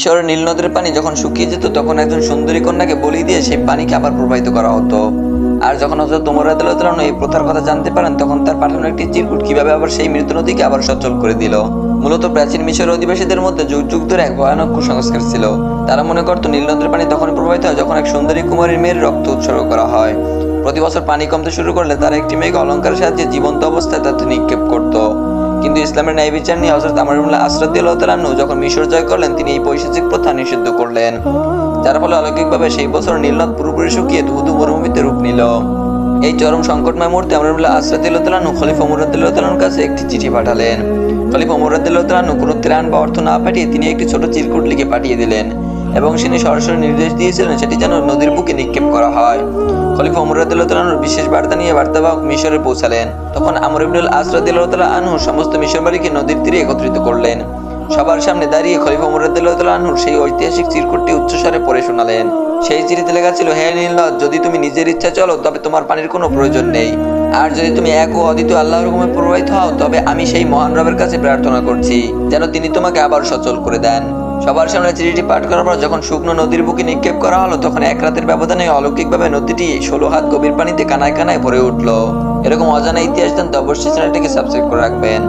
মিশরের নীল নদের পানি যখন শুকিয়ে যেত তখন একজন সুন্দরী কন্যাকে বলি দিয়ে সেই পানিকে আবার প্রবাহিত করা হতো। আর যখন হযরত ওমর রাদিয়াল্লাহু তাআলা এই প্রথার কথা জানতে পারেন তখন তার পাঠানো একটি চিরকুট কিভাবে আবার সেই মৃত নদীকে আবার সচল করে দিল। মূলত প্রাচীন মিশরের অধিবাসীদের মধ্যে যুগ যুগ ধরে এক ভয়ানক কুসংস্কার ছিল। তারা মনে করত নীল নদের পানি তখন প্রবাহিত হয় যখন এক সুন্দরী কুমারীর মেয়ের রক্ত উৎসর্গ করা হয়। প্রতি বছর পানি কমতে শুরু করলে তারা একটি মেয়েকে অলঙ্কারের সাহায্যে জীবন্ত অবস্থায় তাতে নিক্ষেপ করত। কিন্তু ইসলামের ন্যায় বিচার নিয়ে হযরত আমর ইবনে আস রাদিয়াল্লাহু তাআলা আনহু যখন মিশর জয় করলেন তিনি এই পৈশাচিক প্রথা নিষিদ্ধ করলেন, যার ফলে অলৌকিকভাবে সেই বছর নীলনদ পুরোপুরি শুকিয়ে ধুধু মরুভূমিতে রূপ নিল। এই চরম সংকটময় মুহূর্তে আমর ইবনে আস রাদিয়াল্লাহু তাআলা আনহু খলিফা ওমর রাদিয়াল্লাহু তাআলার কাছে একটি চিঠি পাঠালেন। খলিফা ওমর রাদিয়াল্লাহু তাআলা আনহু কোনো ত্রাণ বা অর্থ না পাঠিয়ে তিনি একটি ছোট চিরকুট লিখে পাঠিয়ে দিলেন এবং তিনি সরাসরি নির্দেশ দিয়েছিলেন সেটি যেন নদীর বুকে নিক্ষেপ করা হয়। খলিফা ওমর রাদিয়াল্লাহু তাআলা আনহু বিশেষ বার্তা নিয়ে বার্তাবাহক মিশরে পৌঁছালেন। তখন আমর ইবনে আস রাদিয়াল্লাহু তাআলা আনহু সমস্ত মিশরবাসীকে নদীর তীরে একত্রিত করলেন। সবার সামনে দাঁড়িয়ে খলিফা ওমর রাদিয়াল্লাহু তাআলা আনহু সেই ঐতিহাসিক চিরকুটটি উচ্চস্বরে পড়ে শোনালেন। সেই চিঠিতে লেখা ছিল, হে নীলনদ, যদি তুমি নিজের ইচ্ছা চলো তবে তোমার পানির কোনো প্রয়োজন নেই, আর যদি তুমি এক ও অদ্বিতীয় আল্লাহর হুকুমে প্রবাহিত হও তবে আমি সেই মহান রবের কাছে প্রার্থনা করছি যেন তিনি তোমাকে আবার সচল করে দেন। সবার সামনে চিঠিটি পাঠ করার পর যখন শুকনো নদীর বুকে নিক্ষেপ করা হলো তখন এক রাতের ব্যবধানে অলৌকিকভাবে নদীটি 16 হাত গভীর পানিতে কানায় কানায় ভরে উঠল। এরকম অজানা ইতিহাস জানতে অবশ্যই চ্যানেলটিকে সাবস্ক্রাইব করে রাখবেন।